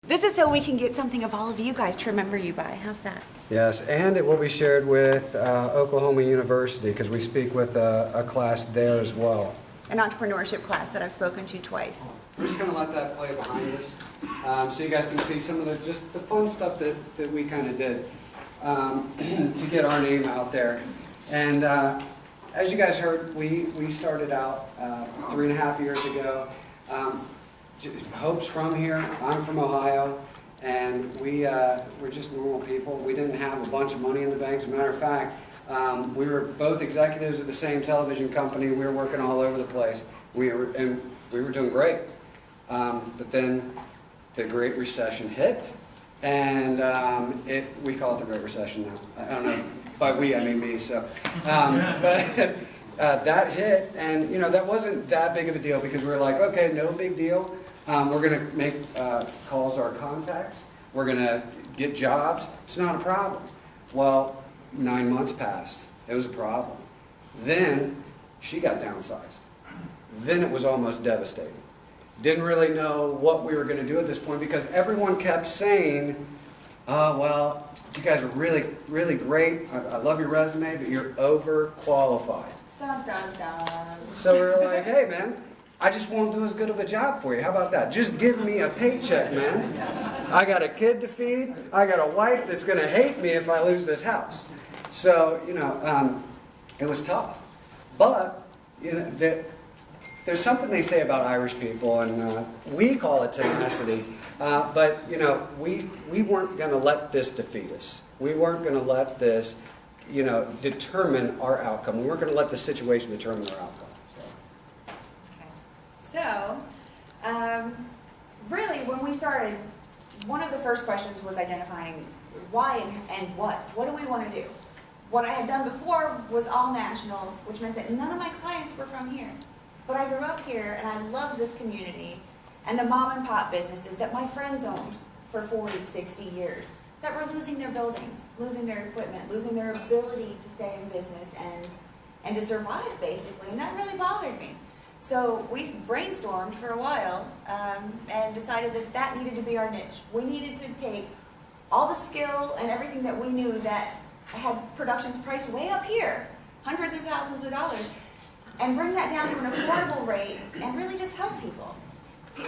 This is so we can get something of all of you guys to remember you by. How's that? Yes, and it will be shared with Oklahoma University because we speak with a class there as well. An entrepreneurship class that I've spoken to twice. We're just going to let that play behind us so you guys can see some of the just the fun stuff that we kind of did to get our name out there. And as you guys heard, we started out 3.5 years ago. Hope's from here. I'm from Ohio. And we're just normal people. We didn't have a bunch of money in the bank. As a matter of fact, we were both executives of the same television company. We were working all over the place. We were doing great. But then the Great Recession hit, and we call it the Great Recession now. I don't know. By we, I mean me. So, but that hit, and that wasn't that big of a deal because we were like, okay, no big deal. We're going to make calls to our contacts. We're going to get jobs. It's not a problem. Well, 9 months passed. It was a problem. Then she got downsized. Then it was almost devastating. Didn't really know what we were going to do at this point because everyone kept saying, oh, well, you guys are really, really great. I love your resume, but you're overqualified. Dun, dun, dun. So we were like, hey, man, I just won't do as good of a job for you. How about that? Just give me a paycheck, man. I got a kid to feed. I got a wife that's going to hate me if I lose this house. So, it was tough. But, there's something they say about Irish people, and we call it tenacity. But, we weren't going to let this defeat us. We weren't going to let this, determine our outcome. We weren't going to let the situation determine our outcome. So, really, when we started, one of the first questions was identifying why and what. What do we want to do? What I had done before was all national, which meant that none of my clients were from here. But I grew up here, and I loved this community and the mom and pop businesses that my friends owned for 40, 60 years that were losing their buildings, losing their equipment, losing their ability to stay in business and to survive, basically. And that really bothered me. So we brainstormed for a while and decided that needed to be our niche. We needed to take all the skill and everything that we knew that had productions priced way up here, hundreds of thousands of dollars, and bring that down to an affordable rate and really just help people.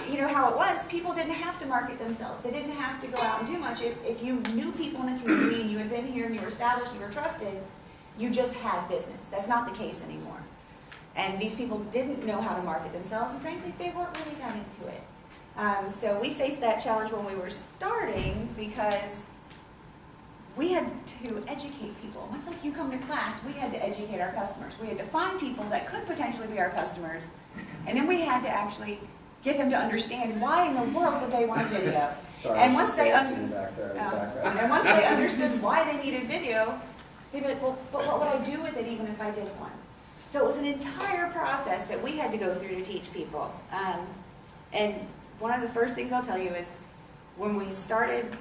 You know how it was, people didn't have to market themselves. They didn't have to go out and do much. If you knew people in the community and you had been here and you were established, you were trusted, you just had business. That's not the case anymore. And these people didn't know how to market themselves, and frankly, they weren't really that into it. So we faced that challenge when we were starting because we had to educate people. Much like you come to class, we had to educate our customers. We had to find people that could potentially be our customers, and then we had to actually get them to understand why in the world would they want video. Sorry, and once they understood why they needed video, they'd be like, well, but what would I do with it even if I did one? So it was an entire process that we had to go through to teach people. And one of the first things I'll tell you is when we started,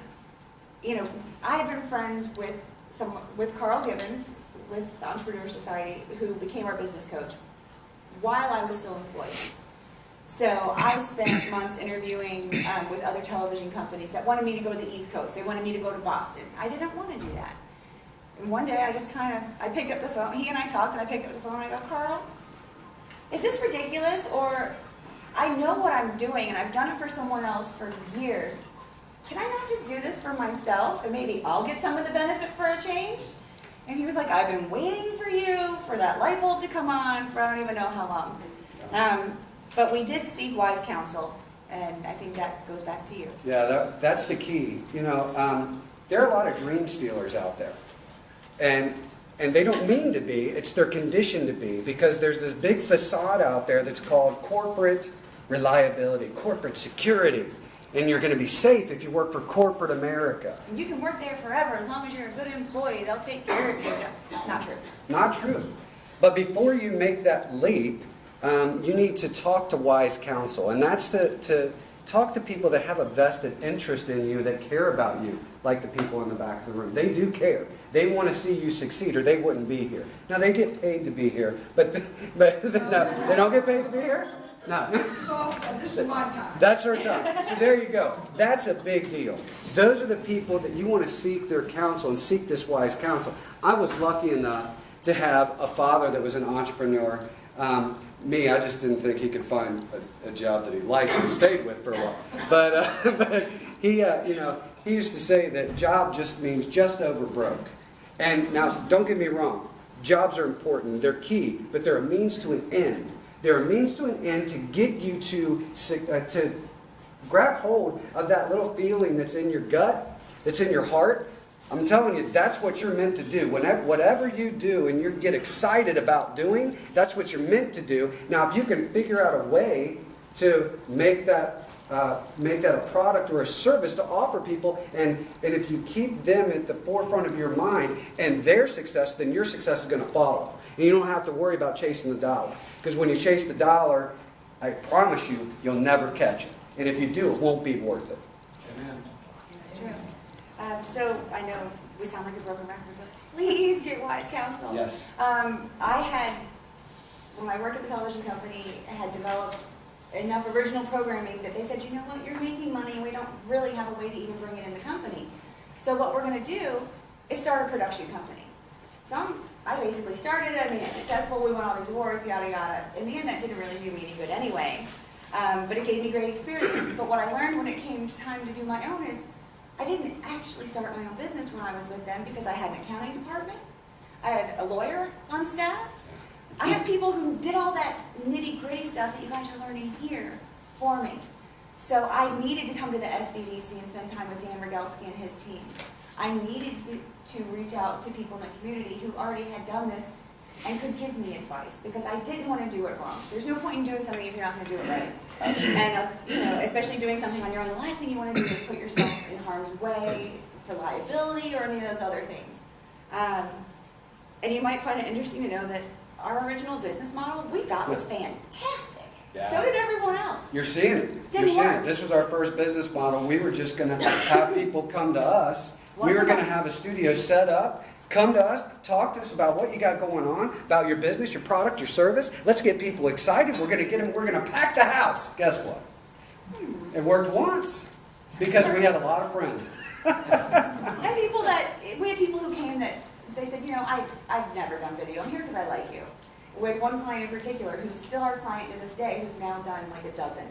I had been friends with Carl Gibbons, with the Entrepreneur Society, who became our business coach while I was still employed. So I spent months interviewing with other television companies that wanted me to go to the East Coast. They wanted me to go to Boston. I didn't want to do that. And one day I just I picked up the phone, he and I talked, and I picked up the phone and I go, Carl, is this ridiculous? Or I know what I'm doing and I've done it for someone else for years. Can I not just do this for myself and maybe I'll get some of the benefit for a change? And he was like, I've been waiting for you, for that light bulb to come on for I don't even know how long. But we did seek wise counsel, and I think that goes back to you. Yeah, that's the key. There are a lot of dream stealers out there. And they don't mean to be, it's their condition to be, because there's this big facade out there that's called corporate reliability, corporate security, and you're going to be safe if you work for corporate America. And you can work there forever as long as you're a good employee. They'll take care of you. Not true. Not true. But before you make that leap, you need to talk to wise counsel, and that's to talk to people that have a vested interest in you, that care about you, like the people in the back of the room. They do care. They want to see you succeed, or they wouldn't be here. Now, they get paid to be here, but no, they don't get paid to be here? No. This is my time. That's her time. So there you go. That's a big deal. Those are the people that you want to seek their counsel and seek this wise counsel. I was lucky enough to have a father that was an entrepreneur. I just didn't think he could find a job that he liked and stayed with for a while. But he used to say that job just means just over broke. And now, don't get me wrong. Jobs are important. They're key, but they're a means to an end. They're a means to an end to get you to grab hold of that little feeling that's in your gut, that's in your heart. I'm telling you, that's what you're meant to do. Whatever you do and you get excited about doing, that's what you're meant to do. Now, if you can figure out a way to make that a product or a service to offer people, and if you keep them at the forefront of your mind and their success, then your success is going to follow. And you don't have to worry about chasing the dollar. Because when you chase the dollar, I promise you, you'll never catch it. And if you do, it won't be worth it. Amen. That's true. So I know we sound like a broken record, but please get wise counsel. Yes. When I worked at the television company, I had developed enough original programming that they said, you know what, you're making money and we don't really have a way to even bring it in the company. So what we're going to do is start a production company. So I basically started it, I made it successful, we won all these awards, yada yada. In the end, that didn't really do me any good anyway, but it gave me great experience. But what I learned when it came time to do my own is, I didn't actually start my own business when I was with them because I had an accounting department, I had a lawyer on staff, I had people who did all that nitty-gritty stuff that you guys are learning here for me. So I needed to come to the SBDC and spend time with Dan Rogalski and his team. I needed to reach out to people in the community who already had done this and could give me advice because I didn't want to do it wrong. There's no point in doing something if you're not going to do it right. And especially doing something on your own, the last thing you want to do is put yourself in harm's way for liability or any of those other things. And you might find it interesting to know that our original business model we thought was fantastic. Yeah. So did everyone else. You're seeing it. Didn't You're seeing work. it. This was our first business model. We were just going to have people come to us. We were going to have a studio set up, come to us, talk to us about what you got going on, about your business, your product, your service. Let's get people excited. We're going to get them. We're going to pack the house. Guess what? It worked once because we had a lot of friends. And we had people who came that they said, you know, I've never done video. I'm here because I like you. We had one client in particular who's still our client to this day who's now done like a dozen.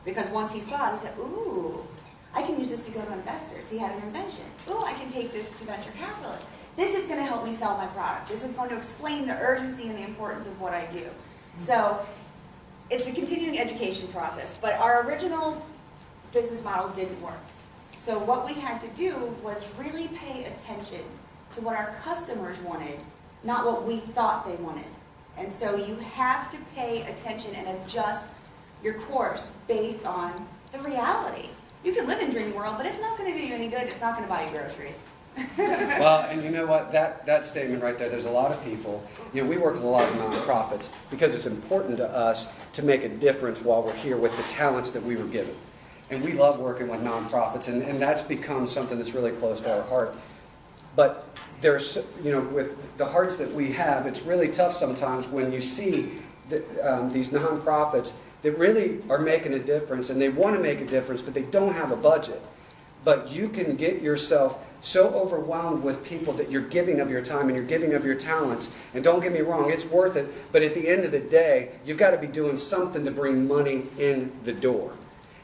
Because once he saw it, he said, ooh, I can use this to go to investors. He had an invention. Ooh, I can take this to venture capitalists. This is going to help me sell my product. This is going to explain the urgency and the importance of what I do. So it's a continuing education process. But our original business model didn't work. So what we had to do was really pay attention to what our customers wanted, not what we thought they wanted. And so you have to pay attention and adjust your course based on the reality. You can live in dream world, but it's not going to do you any good. It's not going to buy you groceries. Well, and you know what? That statement right there, there's a lot of people. You know, we work with a lot of nonprofits because it's important to us to make a difference while we're here with the talents that we were given. And we love working with nonprofits, and that's become something that's really close to our heart. But there's, you know, with the hearts that we have, it's really tough sometimes when you see these nonprofits that really are making a difference, and they want to make a difference, but they don't have a budget. But you can get yourself so overwhelmed with people that you're giving of your time and you're giving of your talents. And don't get me wrong, it's worth it. But at the end of the day, you've got to be doing something to bring money in the door.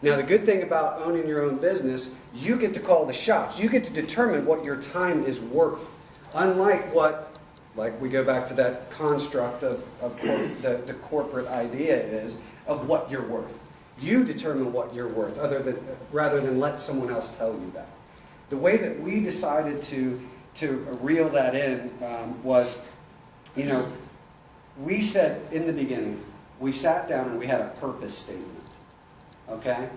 Now, the good thing about owning your own business, you get to call the shots. You get to determine what your time is worth. Unlike like we go back to that construct of the corporate idea is of what you're worth. You determine what you're worth, rather than let someone else tell you that. The way that we decided to reel that in was, you know, we said in the beginning, we sat down and we had a purpose statement. Okay?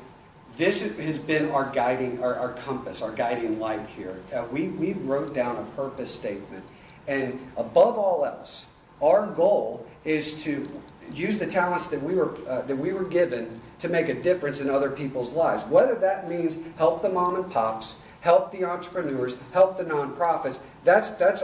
This has been our guiding, our compass, our guiding light here. We wrote down a purpose statement. And above all else, our goal is to use the talents that we were given to make a difference in other people's lives. Whether that means help the mom and pops, help the entrepreneurs, help the nonprofits, That's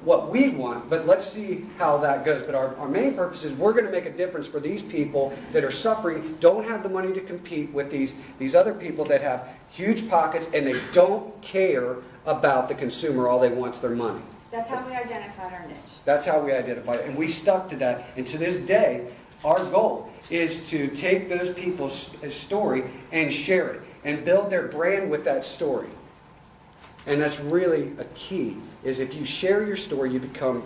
what we want, but let's see how that goes. But our main purpose is we're going to make a difference for these people that are suffering, don't have the money to compete with these other people that have huge pockets, and they don't care about the consumer. All they want is their money. That's how we identified our niche. That's how we identified it, and we stuck to that. And to this day, our goal is to take those people's story and share it and build their brand with that story. And that's really a key, is if you share your story, you become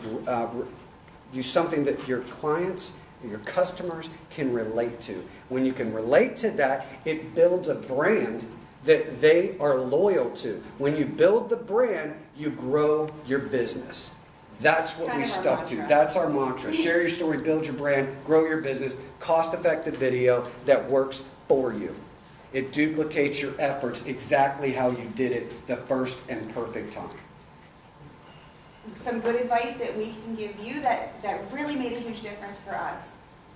something that your clients, your customers can relate to. When you can relate to that, it builds a brand that they are loyal to. When you build the brand, you grow your business. That's what we stuck to. That's our mantra. Share your story, build your brand, grow your business, cost-effective video that works for you. It duplicates your efforts exactly how you did it the first and perfect time. Some good advice that we can give you that really made a huge difference for us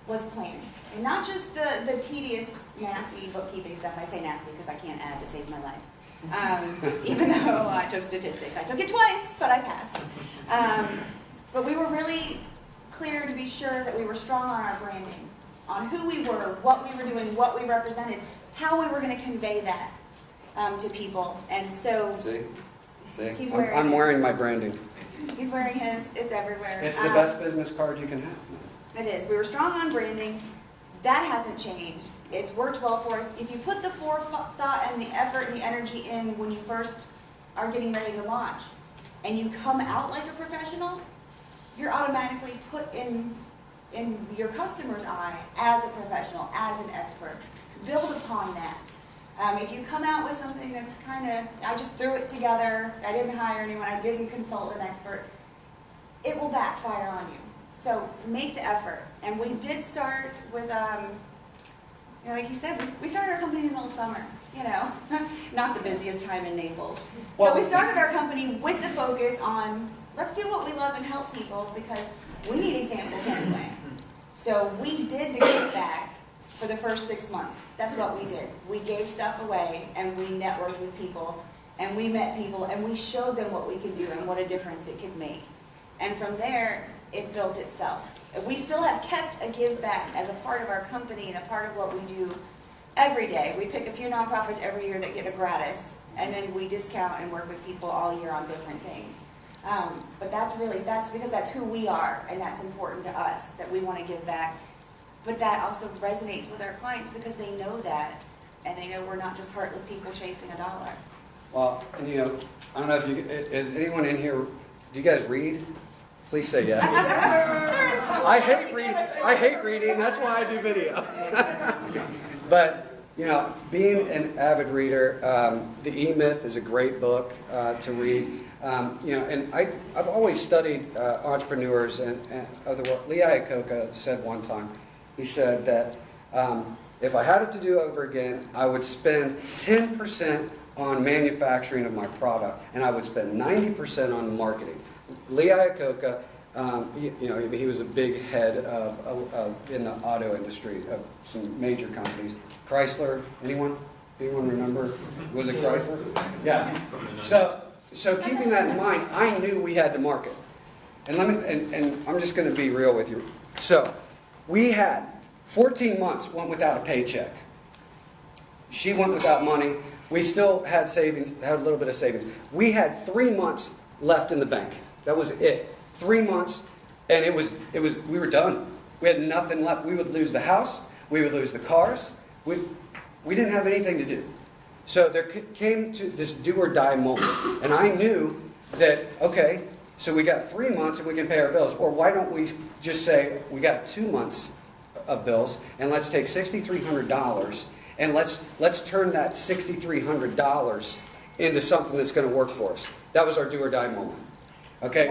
was planning. And not just the tedious, nasty bookkeeping stuff. I say nasty because I can't add to save my life. Even though I took statistics. I took it twice, but I passed. But we were really clear to be sure that we were strong on our branding, on who we were, what we were doing, what we represented, how we were going to convey that to people. And so See? I'm wearing my branding. He's wearing his. It's everywhere. It's the best business card you can have. It is. We were strong on branding. That hasn't changed. It's worked well for us. If you put the forethought and the effort and the energy in when you first are getting ready to launch, and you come out like a professional, you're automatically put in your customer's eye as a professional, as an expert. Build upon that. If you come out with something that's kind of, I just threw it together, I didn't hire anyone, I didn't consult an expert, it will backfire on you. So make the effort. And we did start with, like he said, we started our company in the middle of summer, not the busiest time in Naples. So we started our company with the focus on, let's do what we love and help people because we need examples anyway. So we did the give back for the first 6 months. That's what we did. We gave stuff away and we networked with people and we met people and we showed them what we could do and what a difference it could make. And from there, it built itself. We still have kept a give back as a part of our company and a part of what we do every day. We pick a few nonprofits every year that get a gratis, and then we discount and work with people all year on different things. But that's because that's who we are, and that's important to us, that we want to give back. But that also resonates with our clients because they know that, and they know we're not just heartless people chasing a dollar. Well, and I don't know if is anyone in here, do you guys read? Please say yes. I hate reading. That's why I do video. But, being an avid reader, The E-Myth is a great book to read. And I've always studied entrepreneurs and of the world. Lee Iacocca said one time, he said that if I had it to do over again, I would spend 10% on manufacturing of my product, and I would spend 90% on marketing. Lee Iacocca, he was a big head in the auto industry of some major companies. Chrysler, anyone remember? Was it Chrysler? Yeah. So keeping that in mind, I knew we had to market. And I'm just going to be real with you. So we had 14 months went without a paycheck. She went without money. We still had savings, had a little bit of savings. We had 3 months left in the bank. That was it. 3 months, and we were done. We had nothing left. We would lose the house. We would lose the cars. We didn't have anything to do. So there came to this do or die moment. And I knew that, okay, so we got 3 months and we can pay our bills. Or why don't we just say we got 2 months of bills and let's take $6,300 and let's turn that $6,300 into something that's going to work for us. That was our do or die moment. Okay,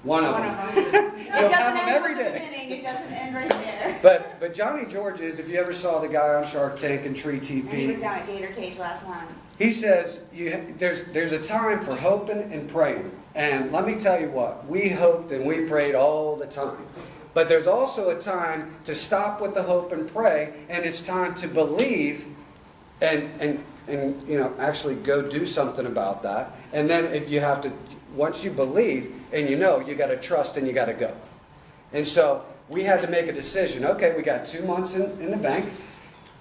one of them. It doesn't end every day. It doesn't end right there. But Johnny George's, if you ever saw the guy on Shark Tank and Tree TV, and he was down at Gator Cage last month. He says there's a time for hoping and praying. And let me tell you what, we hoped and we prayed all the time. But there's also a time to stop with the hope and pray, and it's time to believe and actually go do something about that. And then if you have to once you believe and you know, you got to trust and you got to go. And so we had to make a decision. Okay, we got 2 months in the bank.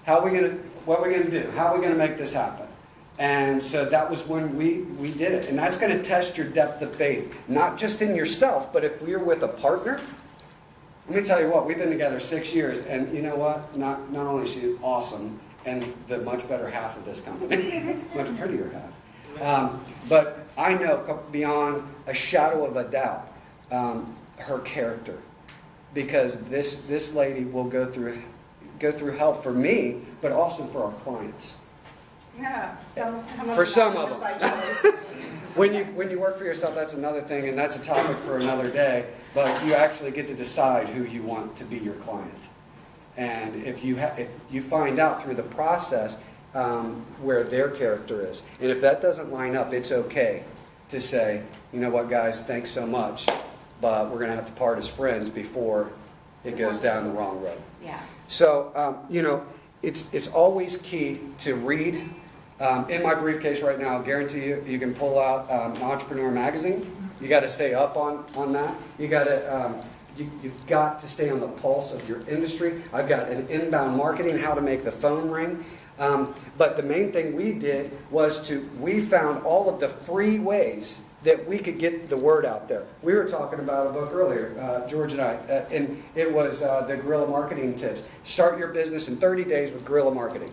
What are we going to do? How are we going to make this happen? And so that was when we did it. And that's going to test your depth of faith, not just in yourself, but if we're with a partner. Let me tell you what, we've been together 6 years, and you know what? Not only is she awesome and the much better half of this company, much prettier half, but I know beyond a shadow of a doubt her character, because this lady will go through hell for me, but also for our clients. Yeah, For some of them. When you work for yourself, that's another thing, and that's a topic for another day. But you actually get to decide who you want to be your client. And if you find out through the process where their character is, and if that doesn't line up, it's okay to say, you know what, guys, thanks so much, but we're going to have to part as friends before it goes down the wrong road. Yeah. So it's always key to read. In my briefcase right now, I guarantee you can pull out an Entrepreneur magazine. You got to stay up on that. You got to you've got to stay on the pulse of your industry. I've got an inbound marketing, how to make the phone ring. But the main thing we did was we found all of the free ways that we could get the word out there. We were talking about a book earlier, George and I, and it was the Guerilla Marketing Tips. Start your business in 30 days with guerrilla marketing.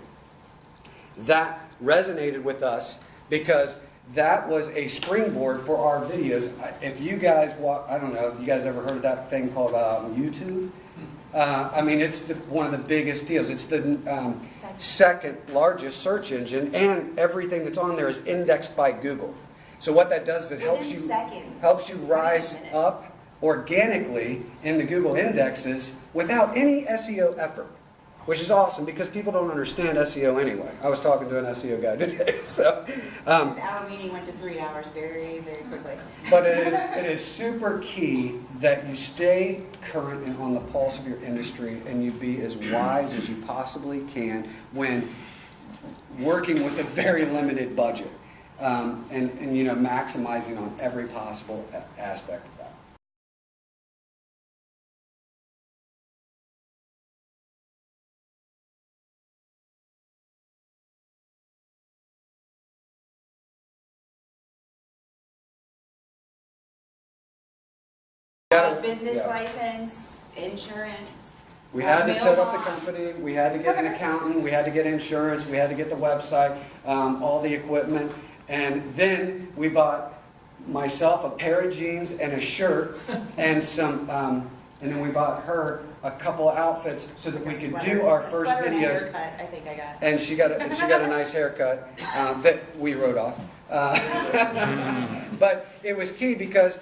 That resonated with us because that was a springboard for our videos. If you guys I don't know if you guys ever heard of that thing called YouTube. It's one of the biggest deals. It's the second largest search engine, and everything that's on there is indexed by Google. So what that does is it helps you rise up organically in the Google indexes without any SEO effort, which is awesome because people don't understand SEO anyway. I was talking to an SEO guy today. So, this hour meeting went to 3 hours very, very quickly. But it is super key that you stay current and on the pulse of your industry, and you be as wise as you possibly can when working with a very limited budget, and maximizing on every possible aspect of that. Business license, insurance. We had to set up the company, we had to get an accountant, we had to get insurance, we had to get the website, all the equipment, and then we bought myself a pair of jeans and a shirt and and then we bought her a couple of outfits so that we could do our first videos. And a haircut, I think I got. And she got a nice haircut that we wrote off. But it was key because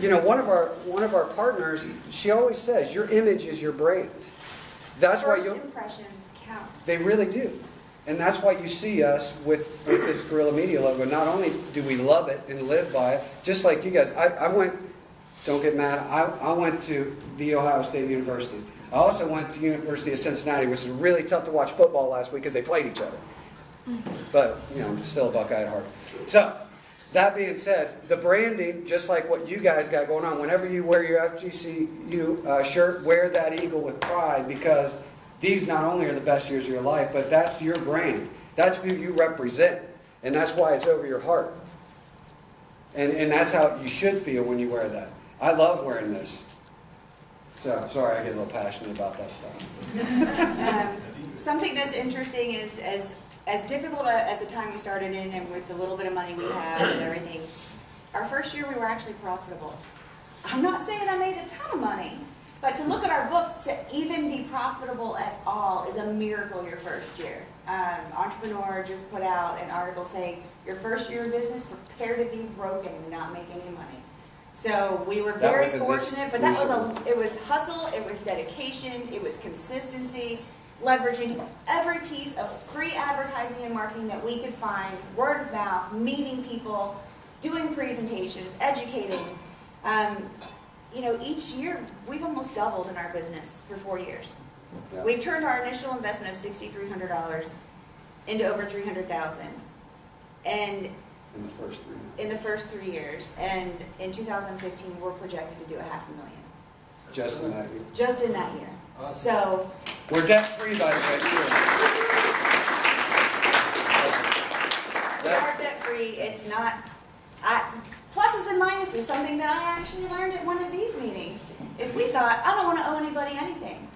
one of our partners, she always says, your image is your brand. That's why First impressions count. They really do. And that's why you see us with this Guerilla Media logo. Not only do we love it and live by it, just like you guys. I went, don't get mad, I went to The Ohio State University. I also went to University of Cincinnati, which is really tough to watch football last week because they played each other. But, I'm still a Buckeye at heart. So, that being said, the branding, just like what you guys got going on, whenever you wear your FGCU shirt, wear that eagle with pride, because these not only are the best years of your life, but that's your brand. That's who you represent. And that's why it's over your heart. And that's how you should feel when you wear that. I love wearing this. So, sorry, I get a little passionate about that stuff. Something that's interesting is, as difficult as the time we started in, and with the little bit of money we had and everything, our first year we were actually profitable. I'm not saying I made a ton of money, but to look at our books, to even be profitable at all is a miracle your first year. Entrepreneur just put out an article saying, your first year of business, prepare to be broken and not make any money. So we were very fortunate, but it was hustle, it was dedication, it was consistency, leveraging every piece of free advertising and marketing that we could find, word of mouth, meeting people, doing presentations, educating. Each year we've almost doubled in our business for 4 years. Yeah. We've turned our initial investment of $6,300 into over $300,000. And in the first 3 months. in the first 3 years. And in 2015, we're projected to do $500,000 Just in that year. just in that year. So We're debt-free, by the way, too. we are debt-free. It's not, pluses and minuses, something that I actually learned at one of these meetings, is we thought, I don't want to owe anybody anything.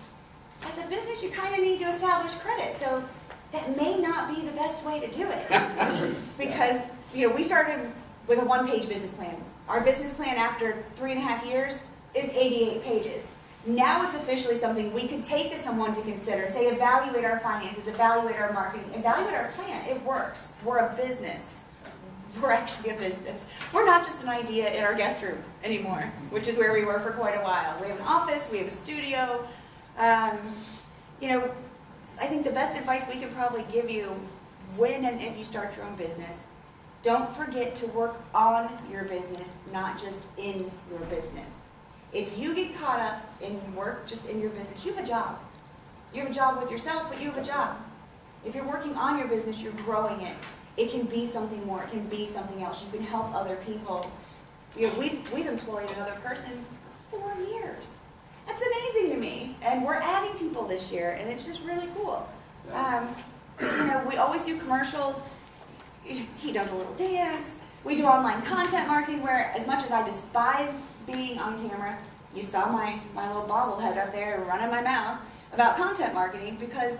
As a business, you kind of need to establish credit, so that may not be the best way to do it. Because, we started with a one-page business plan. Our business plan after 3.5 years is 88 pages. Now it's officially something we could take to someone to consider and say, evaluate our finances, evaluate our marketing, evaluate our plan. It works. We're a business. We're actually a business. We're not just an idea in our guest room anymore, which is where we were for quite a while. We have an office, we have a studio. I think the best advice we could probably give you when and if you start your own business, don't forget to work on your business, not just in your business. If you get caught up in work just in your business, you have a job. You have a job with yourself, but you have a job. If you're working on your business, you're growing it. It can be something more. It can be something else. You can help other people. We've employed another person for 4 years. That's amazing to me. And we're adding people this year, and it's just really cool. We always do commercials. He does a little dance. We do online content marketing where, as much as I despise being on camera, you saw my little bobblehead up there running my mouth about content marketing, because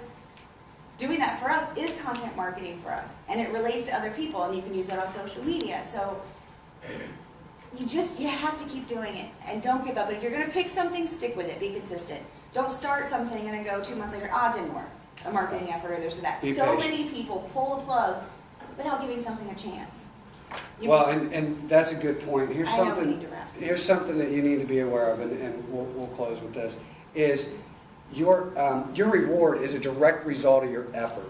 doing that for us is content marketing for us. And it relates to other people, and you can use that on social media. So you have to keep doing it, and don't give up. But if you're going to pick something, stick with it. Be consistent. Don't start something and then go 2 months later, it didn't work. A marketing effort or this or that. Be So patient. many people pull a plug without giving something a chance. Well, and that's a good point. Here's I know we something. need to wrap soon. Here's something that you need to be aware of, and we'll close with this. Is your reward is a direct result of your effort.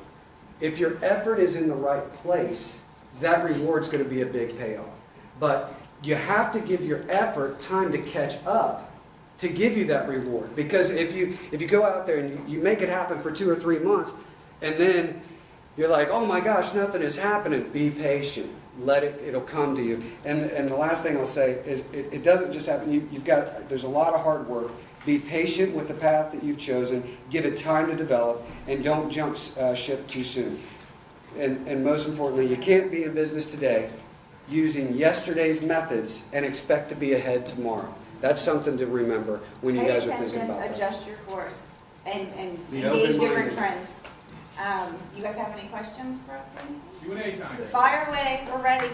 If your effort is in the right place, that reward's going to be a big payoff. But you have to give your effort time to catch up to give you that reward. Because if you go out there and you make it happen for 2 or 3 months, and then you're like, oh my gosh, nothing is happening. Be patient. It'll come to you. And the last thing I'll say is it doesn't just happen. There's a lot of hard work. Be patient with the path that you've chosen. Give it time to develop, and don't jump ship too soon. And most importantly, you can't be in business today using yesterday's methods and expect to be ahead tomorrow. That's something to remember when you guys are thinking about that. Adjust your course, and Be engage different open-minded. trends. You guys have any questions for us? Q&A time. Fire away. We're ready.